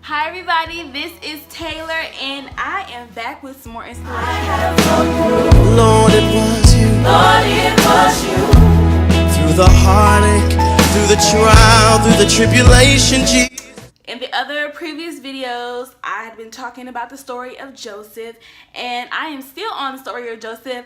Hi everybody, this is Taylor and I am back with some more inspiration. Lord, it was you. Lord, it was you. Through the heartache, through the trial, through the tribulation, Jesus. In the other previous videos, I had been talking about the story of Joseph, and I am still on the story of Joseph.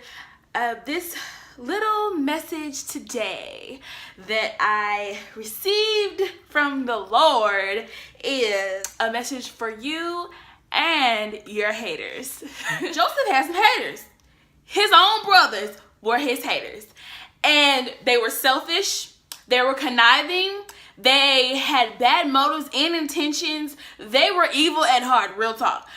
This little message today that I received from the Lord is a message for you and your haters. Joseph has some haters. His own brothers were his haters, and they were selfish, they were conniving, they had bad motives and intentions, they were evil at heart, real talk.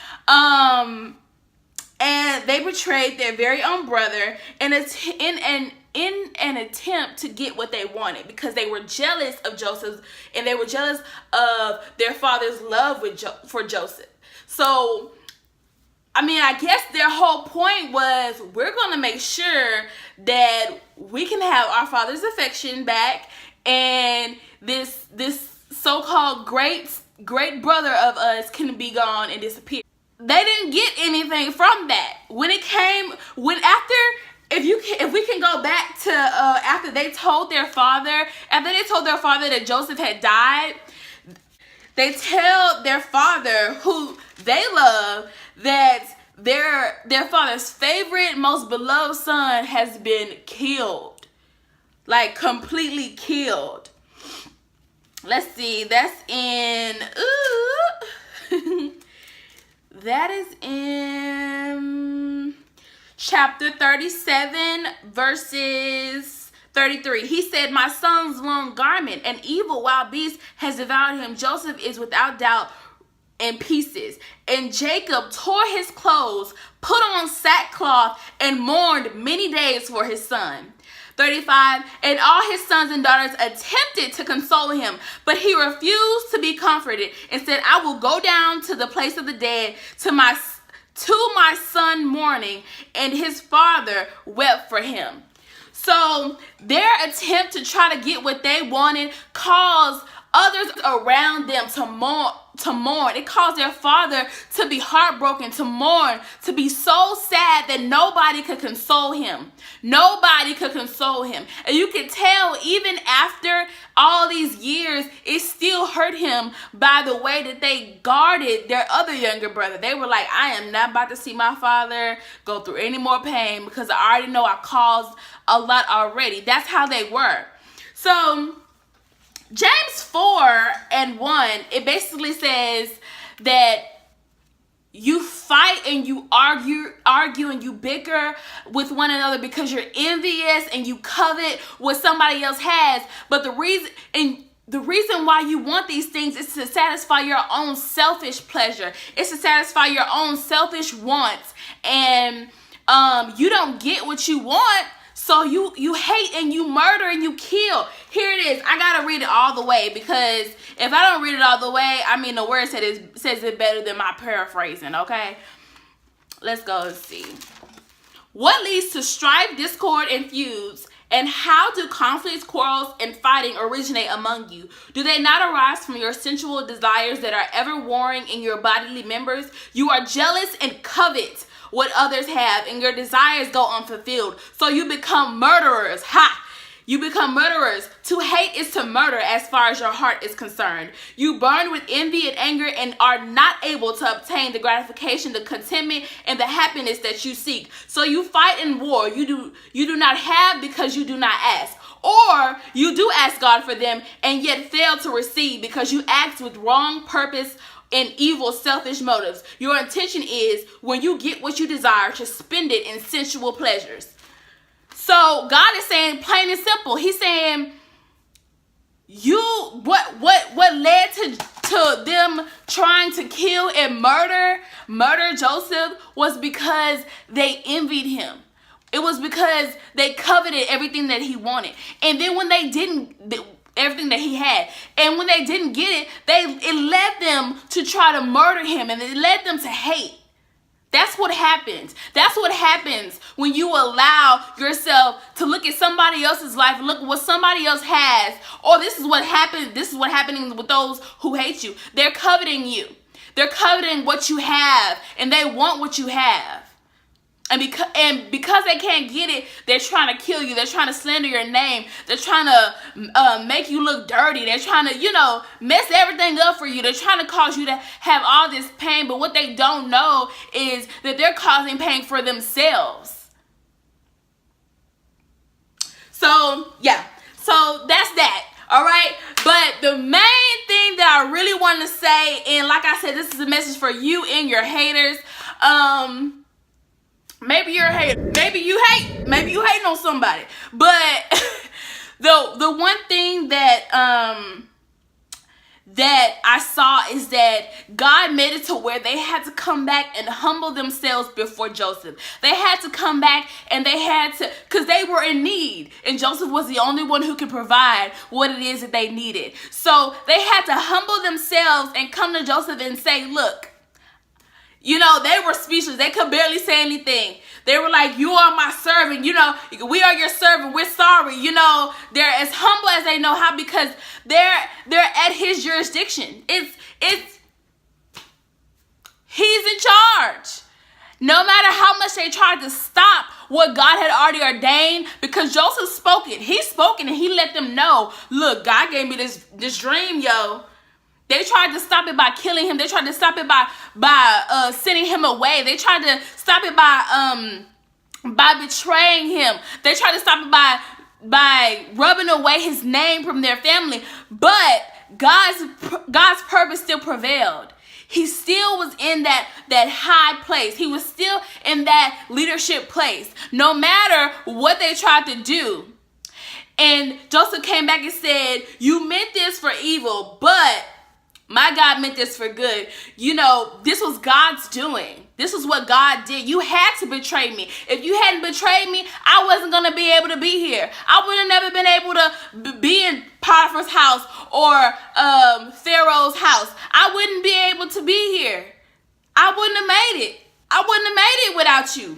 And they betrayed their very own brother in an attempt to get what they wanted, because they were jealous of Joseph and they were jealous of their father's love for Joseph. So, I mean, I guess their whole point was, we're going to make sure that we can have our father's affection back, and this so-called great brother of us can be gone and disappear. They didn't get anything from that. If we can go back to after they told their father that Joseph had died, they tell their father, who they love, that their father's favorite, most beloved son has been killed. Like, completely killed. Let's see, that's in that is in chapter 37, verses 33. He said, "My son's long garment, an evil wild beast has devoured him. Joseph is without doubt in pieces. And Jacob tore his clothes, put on sackcloth, and mourned many days for his son." 35, and all his sons and daughters attempted to console him, but he refused to be comforted and said, "I will go down to the place of the dead to my son mourning," and his father wept for him. So their attempt to try to get what they wanted caused others around them to mourn. It caused their father to be heartbroken, to mourn, to be so sad that nobody could console him. Nobody could console him. And you can tell, even after all these years, it still hurt him by the way that they guarded their other younger brother. They were like, "I am not about to see my father go through any more pain, because I already know I caused a lot already." That's how they were. So James 4:1, it basically says that you fight and you argue and you bicker with one another because you're envious and you covet what somebody else has. But the reason why you want these things is to satisfy your own selfish pleasure. It's to satisfy your own selfish wants. And you don't get what you want, so you hate and you murder and you kill. Here it is. I gotta read it all the way, because if I don't read it all the way, I mean, the word says it better than my paraphrasing, okay? Let's go and see. "What leads to strife, discord, and feuds? And how do conflicts, quarrels, and fighting originate among you? Do they not arise from your sensual desires that are ever warring in your bodily members? You are jealous and covet what others have, and your desires go unfulfilled. So you become murderers." Ha! You become murderers. To hate is to murder as far as your heart is concerned. You burn with envy and anger and are not able to obtain the gratification, the contentment, and the happiness that you seek. So you fight in war. You do not have because you do not ask. Or you do ask God for them and yet fail to receive because you act with wrong purpose and evil, selfish motives. Your intention is, when you get what you desire, to spend it in sensual pleasures. So God is saying, plain and simple, he's saying, what led to them trying to kill and murder Joseph was because they envied him. It was because they coveted everything that he wanted. And then when they didn't, everything that he had, and when they didn't get it, it led them to try to murder him, and it led them to hate. That's what happens. That's what happens when you allow yourself to look at somebody else's life, look at what somebody else has. Or this is what happens. This is what happening with those who hate you. They're coveting you. They're coveting what you have, and they want what you have. And because they can't get it, they're trying to kill you. They're trying to slander your name. They're trying to make you look dirty. They're trying to, mess everything up for you. They're trying to cause you to have all this pain. But what they don't know is that they're causing pain for themselves. So, yeah. So, that's that. All right? But the main thing that I really want to say, and like I said, this is a message for you and your haters. Maybe you're a hater. Maybe you hating on somebody. But the one thing that that I saw is that God made it to where they had to come back and humble themselves before Joseph. They had to come back and they had to, because they were in need. And Joseph was the only one who could provide what it is that they needed. So they had to humble themselves and come to Joseph and say, look, they were speechless. They could barely say anything. They were like, you are my servant. We are your servant. We're sorry. They're as humble as they know how because they're at his jurisdiction. He's in charge. No matter how much they tried to stop what God had already ordained, because Joseph spoke it. He spoke it and he let them know, look, God gave me this dream, yo. They tried to stop it by killing him. They tried to stop it by sending him away. They tried to stop it by betraying him. They tried to stop it by rubbing away his name from their family. But God's purpose still prevailed. He still was in that high place. He was still in that leadership place, no matter what they tried to do. And Joseph came back and said, you meant this for evil, but my God meant this for good. This was God's doing. This is what God did. You had to betray me. If you hadn't betrayed me, I wasn't going to be able to be here. I would have never been able to be in Potiphar's house or Pharaoh's house. I wouldn't be able to be here. I wouldn't have made it. I wouldn't have made it without you.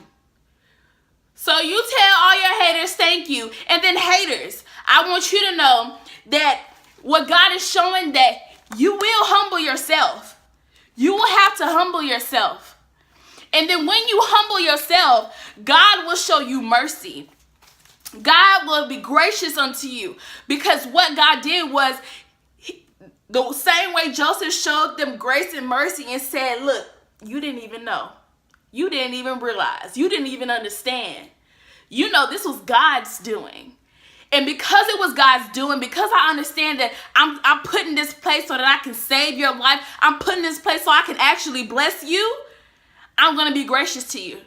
So you tell all your haters thank you. And then haters, I want you to know that what God is showing that you will humble yourself. You will have to humble yourself. And then when you humble yourself, God will show you mercy. God will be gracious unto you. Because what God did was, the same way Joseph showed them grace and mercy and said, look, you didn't even know. You didn't even realize. You didn't even understand. This was God's doing. And because it was God's doing, because I understand that I'm put in this place so that I can save your life, I'm put in this place so I can actually bless you, I'm going to be gracious to you.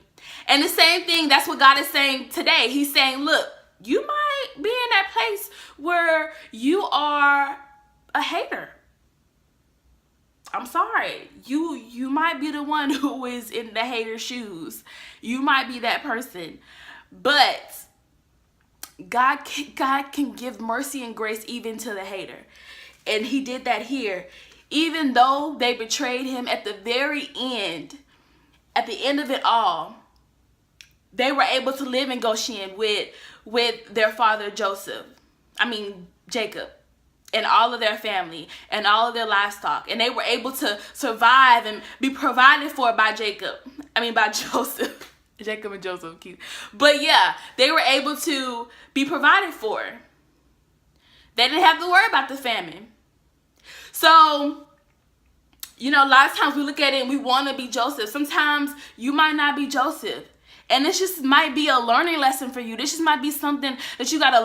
And the same thing, that's what God is saying today. He's saying, look, you might be in that place where you are a hater. I'm sorry. You might be the one who is in the hater's shoes. You might be that person. But God can give mercy and grace even to the hater. And he did that here. Even though they betrayed him at the very end, at the end of it all, they were able to live in Goshen with their father Jacob, and all of their family and all of their livestock. And they were able to survive and be provided for by Joseph. Jacob and Joseph, cute. But yeah, they were able to be provided for. They didn't have to worry about the famine. So, a lot of times we look at it and we want to be Joseph. Sometimes you might not be Joseph. And this just might be a learning lesson for you. This just might be something that you got to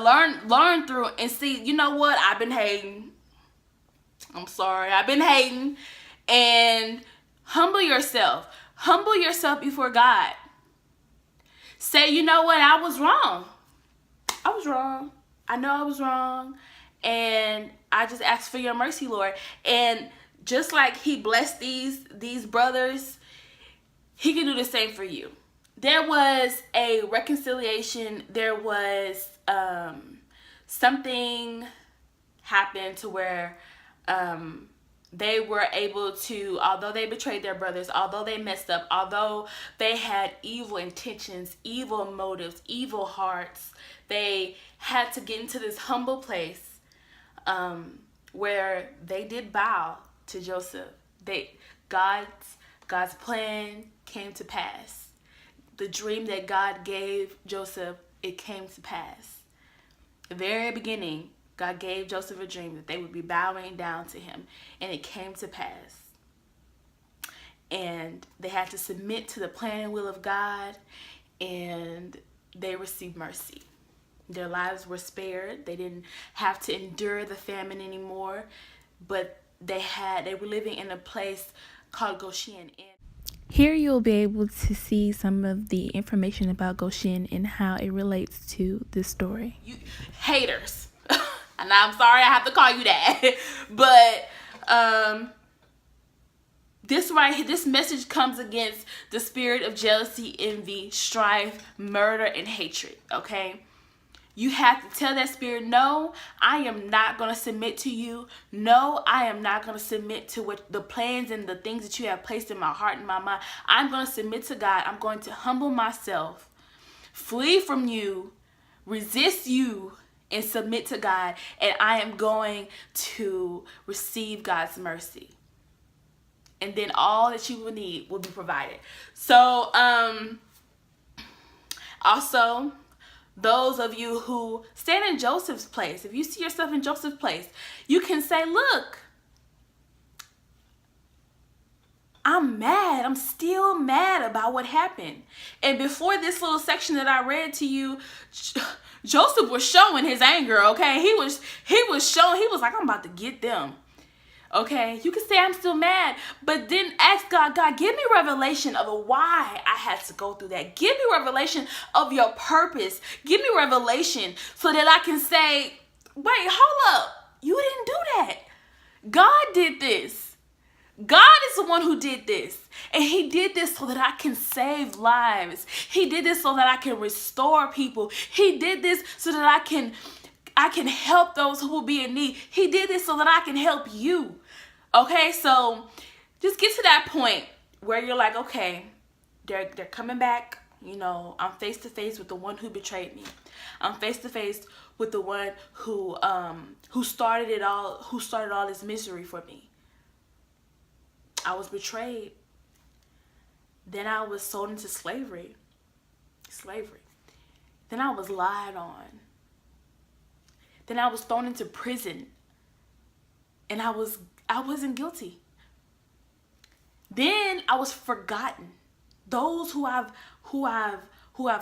learn through and see, you know what? I've been hating. I'm sorry. I've been hating. And humble yourself. Humble yourself before God. Say, you know what? I was wrong. I was wrong. I know I was wrong. And I just ask for your mercy, Lord. And just like he blessed these brothers, he can do the same for you. There was a reconciliation. There was something happened to where they were able to, although they betrayed their brothers, although they messed up, although they had evil intentions, evil motives, evil hearts, they had to get into this humble place where they did bow to Joseph. God's plan came to pass. The dream that God gave Joseph, it came to pass. The very beginning, God gave Joseph a dream that they would be bowing down to him, and it came to pass. And they had to submit to the plan and will of God, and they received mercy. Their lives were spared. They didn't have to endure the famine anymore, but they were living in a place called Goshen. Here you'll be able to see some of the information about Goshen and how it relates to this story. You haters. And I'm sorry I have to call you that. But this message comes against the spirit of jealousy, envy, strife, murder, and hatred, okay? You have to tell that spirit, no, I am not going to submit to you. No, I am not going to submit to what the plans and the things that you have placed in my heart and my mind. I'm going to submit to God. I'm going to humble myself, flee from you, resist you, and submit to God. And I am going to receive God's mercy. And then all that you will need will be provided. So, also, those of you who stand in Joseph's place, if you see yourself in Joseph's place, you can say, look, I'm mad. I'm still mad about what happened. And before this little section that I read to you, Joseph was showing his anger, okay? He was showing, he was like, I'm about to get them. Okay, you can say I'm still mad, but then ask God, God, give me revelation of why I had to go through that. Give me revelation of your purpose. Give me revelation so that I can say, wait, hold up. You didn't do that. God did this. God is the one who did this. And he did this so that I can save lives. He did this so that I can restore people. He did this so that I can help those who will be in need. He did this so that I can help you. Okay, so just get to that point where you're like, okay, they're coming back. You know, I'm face to face with the one who betrayed me. I'm face to face with the one who started it all, who started all this misery for me. I was betrayed. Then I was sold into slavery. Then I was lied on. Then I was thrown into prison, and I wasn't guilty. Then I was forgotten. Those who I've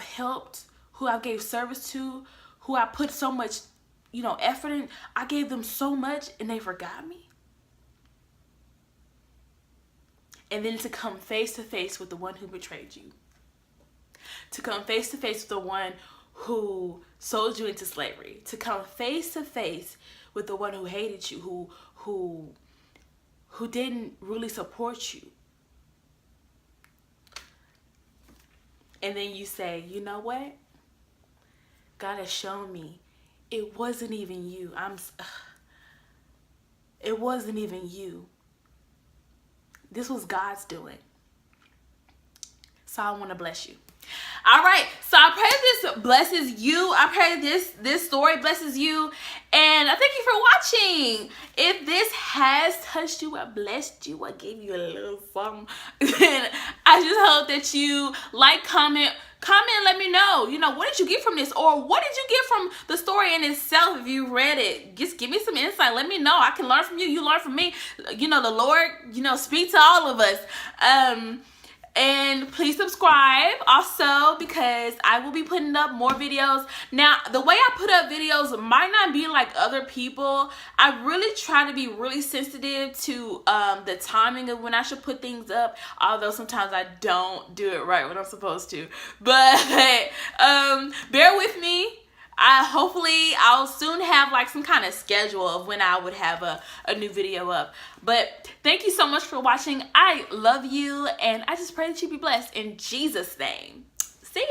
helped, who I gave service to, who I put so much, effort in, I gave them so much, and they forgot me. And then to come face to face with the one who betrayed you. To come face to face with the one who sold you into slavery, to come face to face with the one who hated you, who didn't really support you. And then you say, you know what? God has shown me it wasn't even you. It wasn't even you. This was God's doing. So I want to bless you. All right, so I pray this blesses you. I pray this story blesses you, and I thank you for watching. If this has touched you or blessed you or gave you a little something, then I just hope that you like, comment, and let me know. What did you get from this, or what did you get from the story in itself? If you read it, just give me some insight. Let me know. I can learn from you. You learn from me. The Lord, speak to all of us. And please subscribe also, because I will be putting up more videos. Now, the way I put up videos might not be like other people. I really try to be really sensitive to the timing of when I should put things up, although sometimes I don't do it right when I'm supposed to. But bear with me. Hopefully I'll soon have like some kind of schedule of when I would have a new video up. But thank you so much for watching. I love you, and I just pray that you be blessed in Jesus' name. See ya.